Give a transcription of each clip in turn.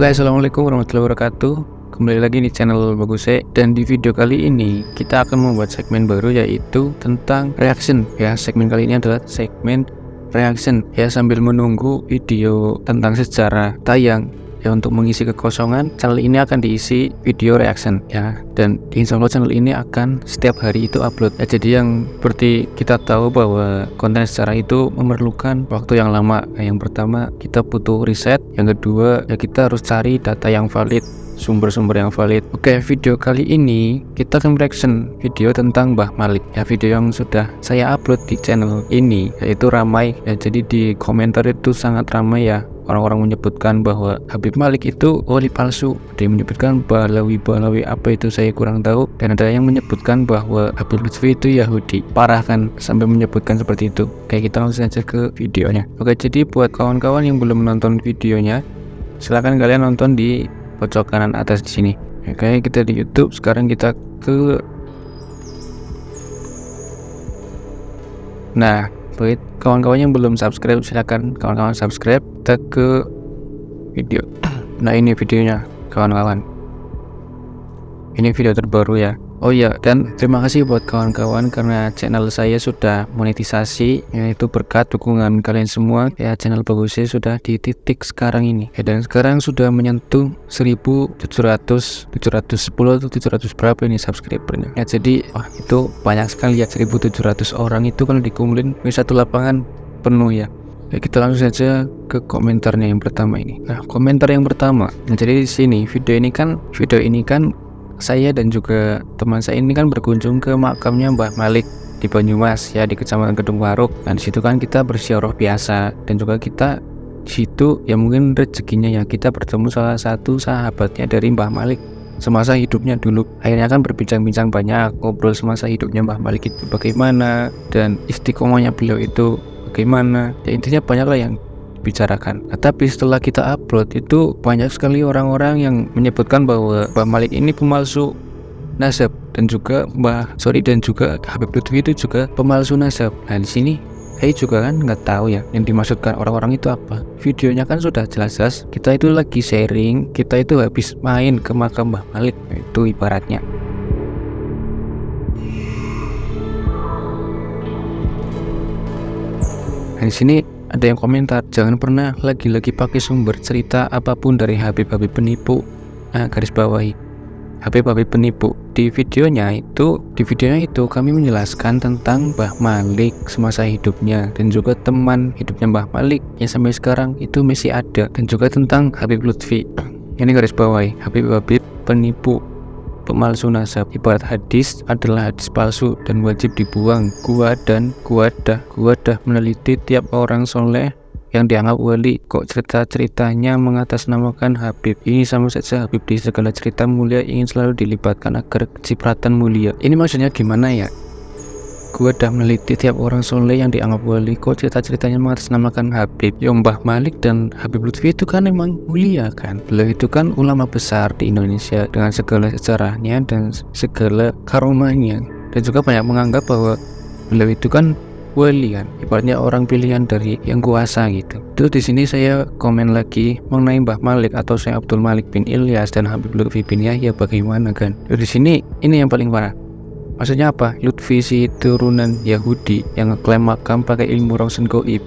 guys, assalamualaikum warahmatullahi wabarakatuh. Kembali lagi di channel Baguse. Dan di video kali ini kita akan membuat segmen baru, yaitu tentang reaction ya. Segmen kali ini adalah segmen reaction ya, sambil menunggu video tentang sejarah tayang ya. Untuk mengisi kekosongan, channel ini akan diisi video reaction ya. Dan insya Allah channel ini akan setiap hari itu upload ya. Jadi yang seperti kita tahu bahwa konten sejarah itu memerlukan waktu yang lama. Yang pertama kita butuh riset, yang kedua ya kita harus cari data yang valid, sumber-sumber yang valid. Oke, video kali ini kita akan reaction video tentang Mbah Malik ya. Video yang sudah saya upload di channel ini yaitu ramai ya. Jadi di komentar itu sangat ramai ya. Orang-orang menyebutkan bahwa Habib Malik itu wali palsu. Ada yang menyebutkan Balawi apa itu saya kurang tahu. Dan ada yang menyebutkan bahwa Habib Lutfi itu Yahudi. Parah kan sampai menyebutkan seperti itu. Kayak kita langsung saja ke videonya. Oke, jadi buat kawan-kawan yang belum menonton videonya, silahkan kalian nonton di pojok kanan atas di sini. Oke, kita di YouTube. Sekarang kita ke buat kawan-kawan yang belum subscribe, silakan kawan-kawan subscribe. Kita ke video. Nah, ini videonya kawan-kawan. Ini video terbaru ya. Oh iya, dan terima kasih buat kawan-kawan karena channel saya sudah monetisasi, yaitu berkat dukungan kalian semua ya. Channel Baguse sudah di titik sekarang ini ya, dan sekarang sudah menyentuh 1710 atau 700 berapa ini subscribernya ya. Jadi itu banyak sekali ya, 1700 orang itu kalau dikumpulin di satu lapangan penuh ya. Kita langsung saja ke komentarnya yang pertama ini. Nah, komentar yang pertama. Nah, jadi di sini video ini kan saya dan juga teman saya ini kan berkunjung ke makamnya Mbah Malik di Banyumas ya, di Kecamatan Kedung Waruk. Dan di situ kan kita berziarah biasa, dan juga kita di situ ya mungkin rezekinya ya kita bertemu salah satu sahabatnya dari Mbah Malik semasa hidupnya dulu. Akhirnya kan berbincang-bincang banyak, ngobrol semasa hidupnya Mbah Malik itu bagaimana dan istiqomahnya beliau itu bagaimana. Ya intinya banyak lah yang bicarakan. Nah, tapi setelah kita upload itu banyak sekali orang-orang yang menyebutkan bahwa Mbah Malik ini pemalsu nasab, dan juga Habib Lutfi itu juga pemalsu nasab. Nah, di sini saya juga kan nggak tahu ya yang dimaksudkan orang-orang itu apa. Videonya kan sudah jelas-jelas kita itu lagi sharing, kita itu habis main ke makam Mbah Malik, itu ibaratnya. Nah, di sini ada yang komentar, jangan pernah lagi-lagi pakai sumber cerita apapun dari Habib-Habib penipu. Nah, garis bawahi Habib-Habib penipu. Di videonya itu kami menjelaskan tentang Mbah Malik semasa hidupnya, dan juga teman hidupnya Mbah Malik yang sampai sekarang itu masih ada, dan juga tentang Habib Lutfi. Ini garis bawahi Habib-Habib penipu, pemalsu nasab. Ibarat hadis adalah hadis palsu dan wajib dibuang. Gua dah meneliti tiap orang soleh yang dianggap wali, kok cerita-ceritanya mengatasnamakan Habib. Ini sama saja Habib di segala cerita mulia ingin selalu dilibatkan agar kecipratan mulia. Ini maksudnya gimana ya? Gua dah meneliti tiap orang soleh yang dianggap wali, kok cerita-ceritanya mengatasnamakan Habib. Ya, Mbah Malik dan Habib Lutfi itu kan emang mulia kan. Beliau itu kan ulama besar di Indonesia dengan segala sejarahnya dan segala karomahnya. Dan juga banyak menganggap bahwa beliau itu kan wali kan, ibaratnya orang pilihan dari yang kuasa gitu. Terus di sini saya komen lagi mengenai Mbah Malik atau Syekh Abdul Malik bin Ilyas dan Habib Lutfi bin Yahya bagaimana kan. Terus di sini ini yang paling parah. Maksudnya apa? Lutfi si turunan Yahudi yang ngeklaim makam pakai ilmu Rawson Goib.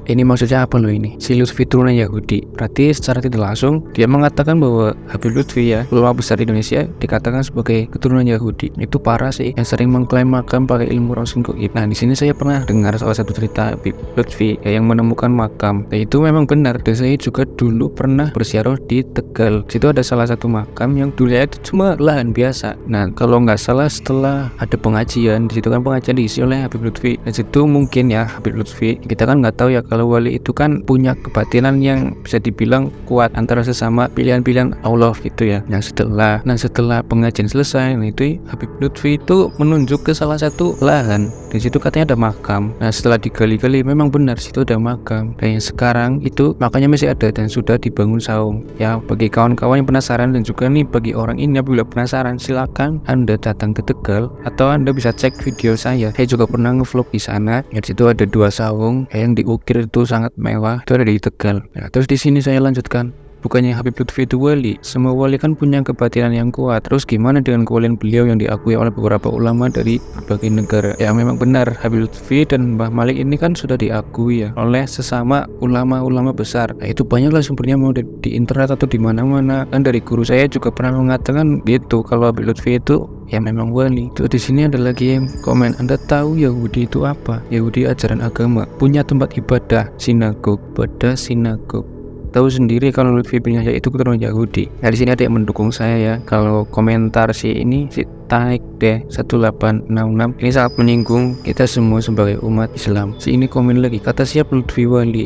Ini maksudnya apa loh ini? Si Lutfi turunan Yahudi. Berarti secara tidak langsung dia mengatakan bahwa Habib Lutfi ya, ulama besar di Indonesia, dikatakan sebagai keturunan Yahudi. Itu parah sih, yang sering mengklaim makam pakai ilmu Rawson Goib. Nah, di sini saya pernah dengar salah satu cerita Habib Lutfi ya, yang menemukan makam. Nah, itu memang benar. Dan saya juga dulu pernah berziarah di Tegal. Situ ada salah satu makam yang dulunya itu cuma lahan biasa. Nah, kalau nggak salah setelah ada pengajian, di situ kan pengajian diisi oleh Habib Lutfi. Dan situ mungkin ya Habib Lutfi, kita kan nggak tahu ya kalau wali itu kan punya kebatinan yang bisa dibilang kuat antara sesama pilihan-pilihan Allah gitu ya. Yang setelah pengajian selesai, itu Habib Lutfi itu menunjuk ke salah satu lahan. Di situ katanya ada makam. Nah, setelah digali-gali memang benar situ ada makam. Dan yang sekarang itu makanya masih ada dan sudah dibangun saung. Ya, bagi kawan-kawan yang penasaran dan juga nih bagi orang ini apabila penasaran, silakan Anda datang ke Tegal atau Anda bisa cek video saya. Saya juga pernah ngevlog di sana. Ya, di situ ada 2 saung yang diukir itu sangat mewah, itu ada di Tegal. Nah, terus di sini saya lanjutkan. Bukannya Habib Lutfi itu wali, semua wali kan punya kebatinan yang kuat. Terus gimana dengan kewalian beliau yang diakui oleh beberapa ulama dari berbagai negara? Ya memang benar, Habib Lutfi dan Mbah Malik ini kan sudah diakui ya oleh sesama ulama-ulama besar. Nah, itu banyaklah sumbernya, mau di internet atau di mana-mana. Kan dari guru saya juga pernah mengatakan gitu, kalau Habib Lutfi itu ya memang wali. Terus di sini ada lagi yang komen, Anda tahu Yahudi itu apa? Yahudi ajaran agama, punya tempat ibadah, sinagog, tahu sendiri kalau Lutfi bin Yahya itu keturunan Yahudi. Nah di sini ada yang mendukung saya ya. Kalau komentar si Taik deh 1866 ini sangat menyinggung kita semua sebagai umat Islam. Si ini komen lagi, kata siap Lutfi wali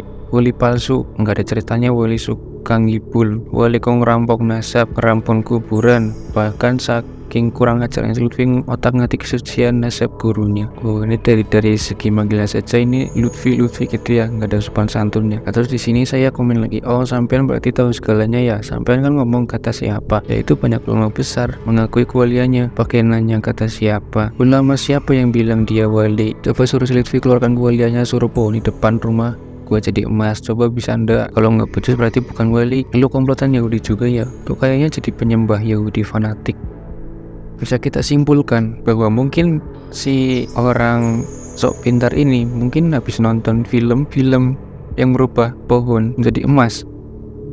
palsu, enggak ada ceritanya wali suka ngibul, wali kong rampok nasab, rampon kuburan, bahkan saking kurang ajarnya Lutfi otak ngatik kesucian nasab gurunya. Oh ini dari segi manggilan saja ini Lutfi gitu ya, nggak ada sopan santunnya. Nah, terus di sini saya komen lagi, oh sampean berarti tahu segalanya ya, sampean kan ngomong kata siapa, yaitu banyak ulama besar mengakui kewaliannya, pakai nanya kata siapa, ulama siapa yang bilang dia wali, coba suruh Lutfi keluarkan kewaliannya, suruh pohon di depan rumah gua jadi emas, coba bisa ndak? Kalau nggak becus berarti bukan wali. Lu komplotan Yahudi juga ya, tuh kayaknya jadi penyembah Yahudi fanatik. Bisa kita simpulkan bahwa mungkin si orang sok pintar ini mungkin habis nonton film yang merubah pohon menjadi emas,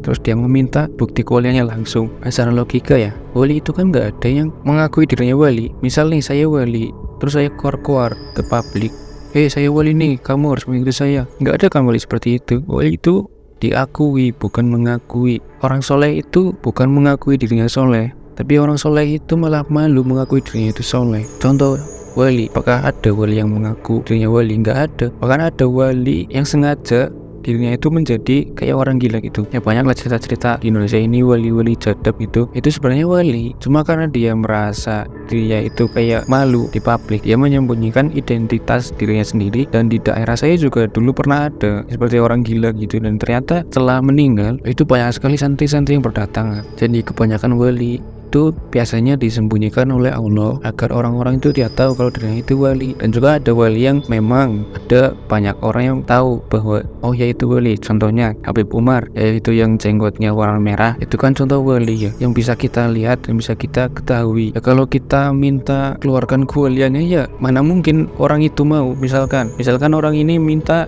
terus dia meminta bukti kewaliannya langsung. Secara logika ya, wali itu kan nggak ada yang mengakui dirinya wali. Misal nih saya wali, terus saya keluar ke publik, saya wali nih, kamu harus mengikuti saya. Nggak ada kan wali seperti itu. Wali itu diakui, bukan mengakui. Orang soleh itu bukan mengakui dirinya soleh, tapi orang soleh itu malah malu mengakui dirinya itu soleh. Contoh wali, apakah ada wali yang mengaku dirinya wali? Nggak ada. Bahkan ada wali yang sengaja dirinya itu menjadi kayak orang gila gitu. Ya banyaklah cerita-cerita di Indonesia ini wali-wali jadab itu sebenarnya wali, cuma karena dia merasa dirinya itu kayak malu di publik, dia menyembunyikan identitas dirinya sendiri. Dan di daerah saya juga dulu pernah ada seperti orang gila gitu, dan ternyata setelah meninggal itu banyak sekali santri-santri yang berdatangan. Jadi kebanyakan wali itu biasanya disembunyikan oleh Allah agar orang-orang itu dia tahu kalau dirinya itu wali. Dan juga ada wali yang memang ada banyak orang yang tahu bahwa oh ya itu wali. Contohnya Habib Umar, yaitu yang jenggotnya warna merah, itu kan contoh wali ya, yang bisa kita lihat dan bisa kita ketahui. Ya kalau kita minta keluarkan kewaliannya, ya mana mungkin orang itu mau. Misalkan orang ini minta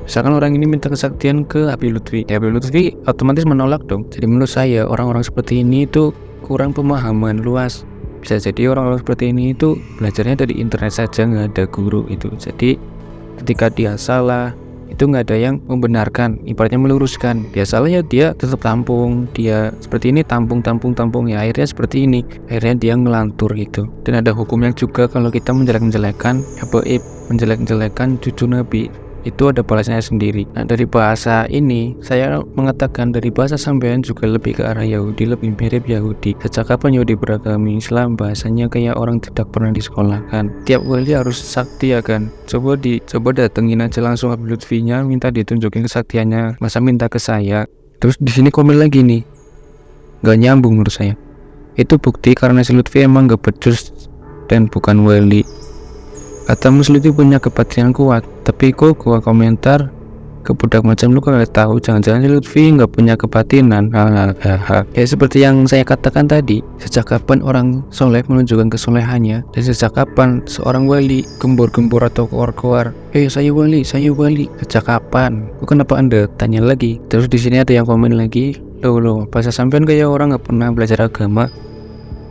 kesaktian ke Habib Lutfi, ya Habib Lutfi otomatis menolak dong. Jadi menurut saya orang-orang seperti ini itu kurang pemahaman luas. Bisa jadi orang-orang seperti ini itu belajarnya dari internet saja, nggak ada guru itu. Jadi ketika dia salah itu nggak ada yang membenarkan, ibaratnya meluruskan. Dia salah ya dia tetap tampung, dia seperti ini tampung ya, akhirnya seperti ini, akhirnya dia ngelantur gitu. Dan ada hukumnya juga kalau kita menjelek-jelekan habaib, menjelek-jelekan cucu Nabi, itu ada balasnya sendiri. Nah dari bahasa ini saya mengatakan dari bahasa sampean juga lebih ke arah Yahudi, lebih mirip Yahudi. Sejak kapan Yahudi beragama Islam? Bahasanya kayak orang tidak pernah disekolahkan. Tiap wali harus sakti ya kan. Coba datengin aja langsung Habib Lutfinya, minta ditunjukin kesaktiannya, masa minta ke saya. Terus di sini komen lagi nih, nggak nyambung menurut saya. Itu bukti karena si Lutfi emang gak becus dan bukan wali. Kata Muslim itu punya kebatinan kuat, tapi kok gua komentar ke budak macam lu kagak tahu, jangan-jangan Lutfi nggak punya kebatinan. Ya seperti yang saya katakan tadi, sejak kapan orang soleh menunjukkan kesolehannya, dan sejak kapan seorang wali gembor-gembor atau keluar-keluar, saya wali, sejak kapan? Bukan apa Anda tanya lagi. Terus di sini ada yang komen lagi, loh, bahasa sampean kayak orang nggak pernah belajar agama,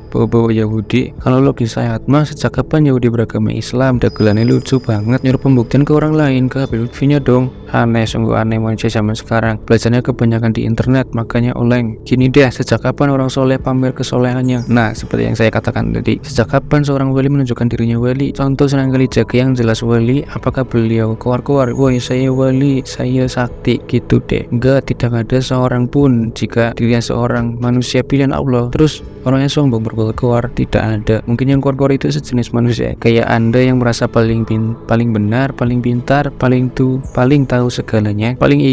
bawa Yahudi. Kalau logis saya mah sejak kapan Yahudi beragama Islam? Dagelannya lucu banget, nyuruh pembuktian ke orang lain, ke Habib Lutfinya dong. Aneh, sungguh aneh manusia zaman sekarang, belajarnya kebanyakan di internet, makanya oleng. Gini deh, sejak kapan orang soleh pamer kesolehannya? Nah seperti yang saya katakan tadi, sejak kapan seorang wali menunjukkan dirinya wali? Contoh Sunan Kalijaga yang jelas wali, apakah beliau keluar-keluar, woi saya wali, saya sakti gitu deh? Enggak, tidak ada seorang pun. Jika dirinya seorang manusia pilihan Allah, terus orangnya sombong keluar tidak ada. Mungkin yang keluar itu sejenis manusia kayak Anda yang merasa paling benar, paling pintar, paling tahu segalanya, paling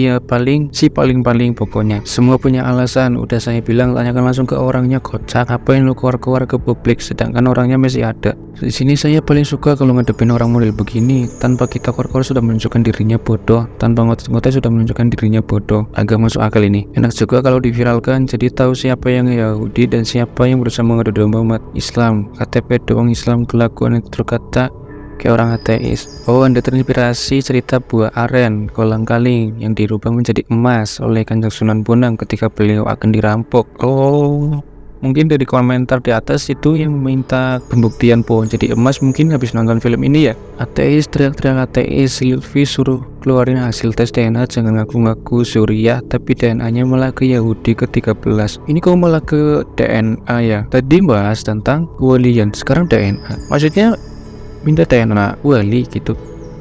paling pokoknya semua punya alasan. Udah saya bilang tanyakan langsung ke orangnya, kocak apa yang lu keluar ke publik sedangkan orangnya masih ada. Di sini saya paling suka kalau ngadepin orang model begini, tanpa kita keluar sudah menunjukkan dirinya bodoh, tanpa ngotot-ngotot sudah menunjukkan dirinya bodoh. Agak masuk akal ini. Enak juga kalau diviralkan, jadi tahu siapa yang Yahudi dan siapa yang berusaha mengadu domba umat Islam. KTP doang Islam, kelakuan itu berkata kayak orang ateis. Oh, Anda terinspirasi cerita buah aren kolang-kaling yang dirubah menjadi emas oleh Kanjeng Sunan Bonang ketika beliau akan dirampok. Oh, mungkin dari komentar di atas itu yang meminta pembuktian pohon jadi emas, mungkin habis nonton film ini ya. Ateis, teriak-teriak ateis. Lutfi suruh keluarin hasil tes DNA, jangan ngaku-ngaku Suriah tapi DNA-nya malah ke Yahudi ke-13. Ini kok malah ke DNA ya? Tadi bahas tentang kewalian, sekarang DNA. Maksudnya minta DNA wali gitu.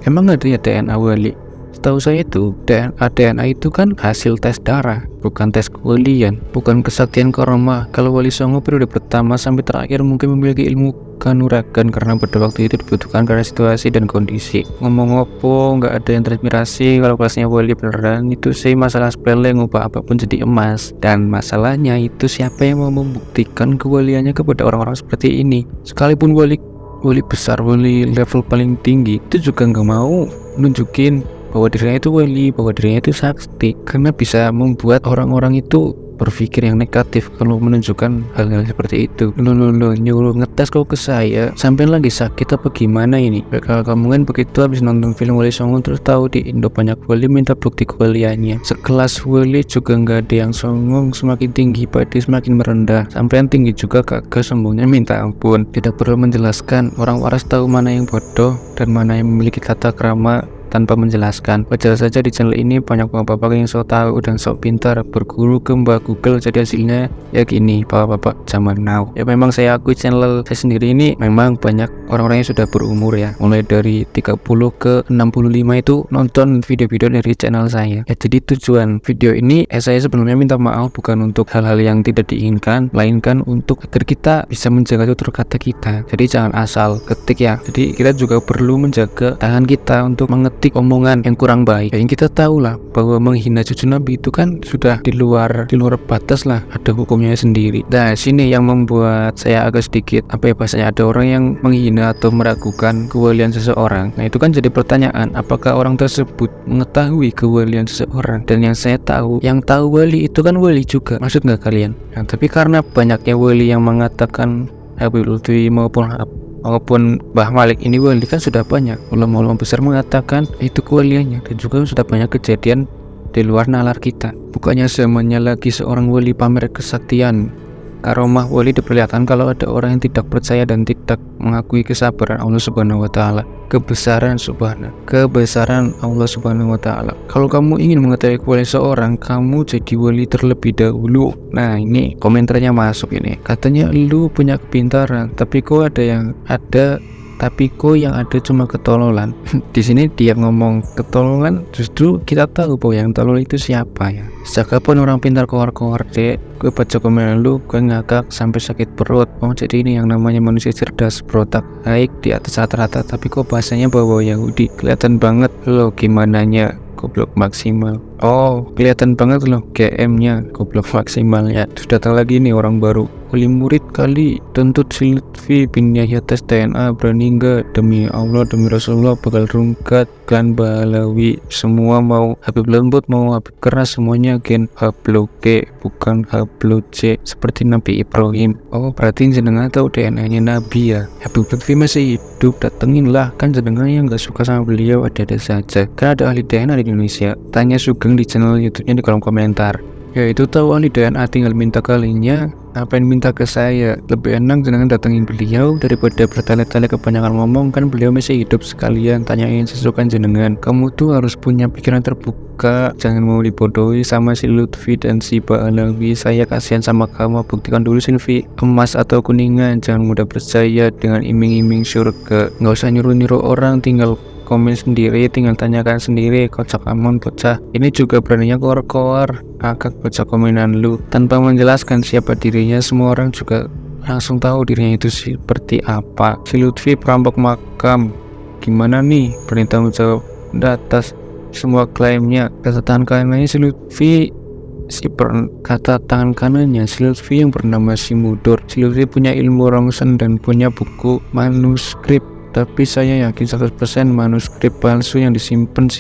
Emang ada ya DNA wali? Setahu saya itu DNA itu kan hasil tes darah, bukan tes kewalian, bukan kesaktian karomah. Kalau Wali Songo periode pertama sampai terakhir mungkin memiliki ilmu kanuragan karena pada waktu itu dibutuhkan karena situasi dan kondisi. Ngomong opo nggak ada yang terinspirasi. Kalau kelasnya wali beneran itu sih masalah sepele, ngubah apapun jadi emas. Dan masalahnya itu siapa yang mau membuktikan kewaliannya kepada orang-orang seperti ini? Sekalipun wali besar, wali level paling tinggi itu juga nggak mau nunjukin bahwa dirinya itu wali, bahwa dirinya itu sakti, karena bisa membuat orang-orang itu berpikir yang negatif kalau menunjukkan hal-hal seperti itu. Nyuruh ngetes kok ke saya, sampai lagi sakit apa gimana ini? Kalau kamu kan begitu habis nonton film Wali Songo terus tahu di Indo banyak wali minta bukti kewaliannya. Sekelas wali juga nggak ada yang songong, semakin tinggi padi semakin merendah, sampai yang tinggi juga kagak sombongnya minta ampun. Tidak perlu menjelaskan, orang waras tahu mana yang bodoh dan mana yang memiliki tata krama tanpa menjelaskan. Wajar saja di channel ini banyak bapak-bapak yang sok tahu dan sok pintar berguru ke Mbak Google, jadi hasilnya ya gini, bapak-bapak zaman now. Ya memang saya akui channel saya sendiri ini memang banyak orang-orang yang sudah berumur ya, mulai dari 30 ke 65 itu nonton video-video dari channel saya. Ya jadi tujuan video ini saya sebenarnya minta maaf bukan untuk hal-hal yang tidak diinginkan, melainkan untuk agar kita bisa menjaga tutur kata kita. Jadi jangan asal ketik ya. Jadi kita juga perlu menjaga tangan kita untuk mengetik omongan yang kurang baik. Yang kita tahu lah bahwa menghina cucu Nabi itu kan sudah di luar batas lah, ada hukumnya sendiri. Nah sini yang membuat saya agak sedikit bahasanya, ada orang yang menghina atau meragukan kewalian seseorang. Nah itu kan jadi pertanyaan, apakah orang tersebut mengetahui kewalian seseorang? Dan yang saya tahu, yang tahu wali itu kan wali juga, maksud nggak kalian? Nah, tapi karena banyaknya wali yang mengatakan Habib Lutfi maupun Mbah Malik ini wali kan sudah banyak. Ulama-ulama besar mengatakan itu kewaliannya, dan juga sudah banyak kejadian di luar nalar kita. Bukannya zamannya lagi seorang wali pamer kesaktian. Karomah wali diperlihatkan kalau ada orang yang tidak percaya dan tidak mengakui kesabaran Allah Subhanahu wa taala, kebesaran Allah Subhanahu wa taala. Kalau kamu ingin mengetahui kewalian seorang, kamu jadi wali terlebih dahulu. Nah, ini komentarnya masuk ini. Katanya lu punya kepintaran, tapi kok yang ada cuma ketololan. Di sini dia ngomong ketololan, justru kita tahu bahwa yang tolol itu siapa ya. Sejak kapan orang pintar keluar dek? Gue baca komen lu, gue ngakak sampai sakit perut. Oh jadi ini yang namanya manusia cerdas, berotak baik di atas rata-rata, tapi kok bahasanya bawa Yahudi? Kelihatan banget lo gimana nya goblok maksimal. Oh kelihatan banget loh GM-nya goblok maksimal ya. Terus datang lagi nih orang baru, wali murid kali, tuntut si Lutfi bin Yahya tes DNA, berani nggak? Demi Allah demi Rasulullah bakal rungkat klan Balawi semua, mau Habib lembut mau Habib keras, semuanya gen Hablo K bukan Hablo C seperti Nabi Ibrahim. Oh berarti jenengan tahu DNA-nya Nabi ya. Habib Lutfi masih hidup, datengin lah, kan jenengan yang nggak suka sama beliau ada saja, kan ada ahli DNA di Indonesia. Tanya Sugeng di channel YouTube-nya di kolom komentar. Ya itu tahu ahli DNA, tinggal minta kalinya. Ngapain minta ke saya? Lebih enak jenengan datengin beliau daripada bertele-tele kebanyakan ngomong, kan beliau masih hidup, sekalian tanyain sesukan jenengan. Kamu tuh harus punya pikiran terbuka, jangan mau dibodohi sama si Lutfi dan si Balawi. Saya kasihan sama kamu, buktikan dulu Silvi emas atau kuningan, jangan mudah percaya dengan iming-iming surga. Nggak usah nyuruh-nyuruh orang, tinggal komen sendiri, tinggal tanyakan sendiri. Kocak aman bocah ini juga beraninya keluar akak bocah komenan lu tanpa menjelaskan siapa dirinya. Semua orang juga langsung tahu dirinya itu seperti apa. Si Lutfi perampok makam, gimana nih berani tanggung jawab atas semua klaimnya? Kata tangan kanannya si Lutfi, kata tangan kanannya si Lutfi yang bernama si Mudor. Si Lutfi punya ilmu rongsen dan punya buku manuskrip, tapi saya yakin 100% manuskrip palsu yang disimpan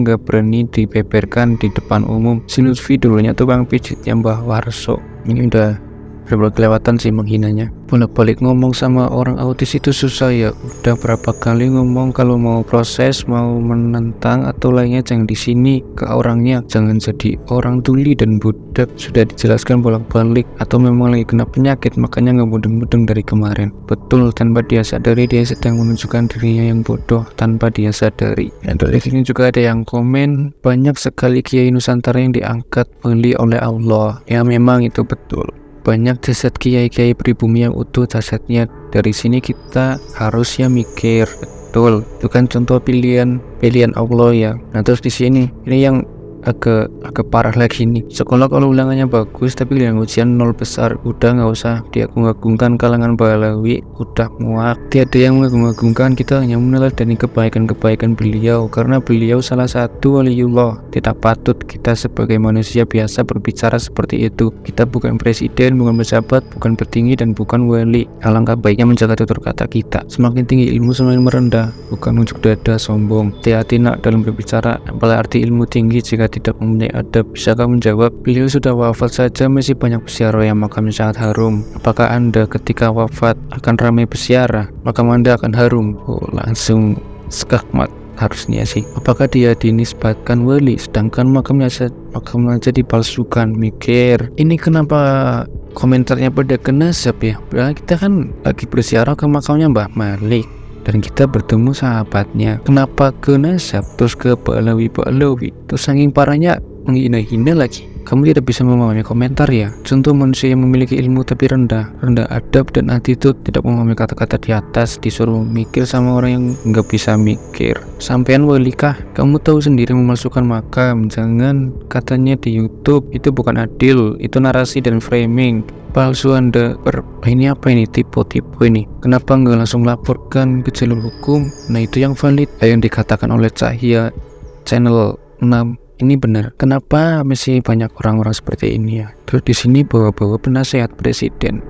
gak berani dibeberkan di depan umum. Si Lutfi dulunya tukang pijitnya Mbah Warso. Ini udah kelewatan sih menghinanya. Bolak-balik ngomong sama orang autis itu susah ya. Udah berapa kali ngomong kalau mau proses, mau menentang atau lainnya jangan di sini ke orangnya, jangan jadi orang tuli dan budak. Sudah dijelaskan bolak-balik, atau memang lagi kena penyakit makanya nggak mudeng-mudeng dari kemarin. Betul, tanpa dia sadari dia sedang menunjukkan dirinya yang bodoh tanpa dia sadari. Dan dari sini juga ada yang komen, banyak sekali kiai Nusantara yang diangkat beli oleh Allah. Ya memang itu betul. Banyak jasad kiai-kiai pribumi yang utuh jasadnya. Dari sini kita harus ya mikir, betul, itu kan contoh pilihan Allah ya. Nah terus di sini ini yang agak parah lagi nih. Sekolah kalau ulangannya bagus tapi yang ujian 0 besar, udah nggak usah diagung-agungkan kalangan Balawi, udah muak. Tiada yang mengagung-agungkan, kita hanya meneladani kebaikan-kebaikan beliau karena beliau salah satu waliullah. Tidak patut kita sebagai manusia biasa berbicara seperti itu. Kita bukan presiden, bukan pejabat, bukan petinggi dan bukan wali. Alangkah baiknya menjaga tutur kata kita. Semakin tinggi ilmu semakin merendah, bukan unjuk dada sombong. Hati-hati nak dalam berbicara, apalah arti ilmu tinggi jika tidak mempunyai adab. Bisakah menjawab, beliau sudah wafat saja masih banyak peziarah yang makamnya sangat harum. Apakah Anda ketika wafat akan ramai peziarah, makam Anda akan harum? Oh, langsung skakmat harusnya sih. Apakah dia dinisbatkan wali sedangkan makamnya aja dipalsukan? Mikir, ini kenapa komentarnya pada kenasab ya? Kita kan lagi berziarah ke makamnya Mbah Malik dan kita bertemu sahabatnya, kenapa ke nasab terus ke Balawi, terus saking parahnya menghina-hina lagi. Kamu tidak bisa memahami komentar ya. Contoh manusia yang memiliki ilmu tapi rendah adab dan attitude, tidak memahami kata-kata di atas, disuruh mikir sama orang yang nggak bisa mikir. Sampean walikah? Kamu tahu sendiri memasukkan makam, jangan katanya di YouTube, itu bukan adil, itu narasi dan framing palsu. Anda ini apa ini, tipe ini, kenapa nggak langsung laporkan ke jalur hukum? Nah itu yang valid. Yang dikatakan oleh Cahya channel 6 ini benar. Kenapa masih banyak orang-orang seperti ini ya? Terus di sini bawa-bawa penasehat presiden.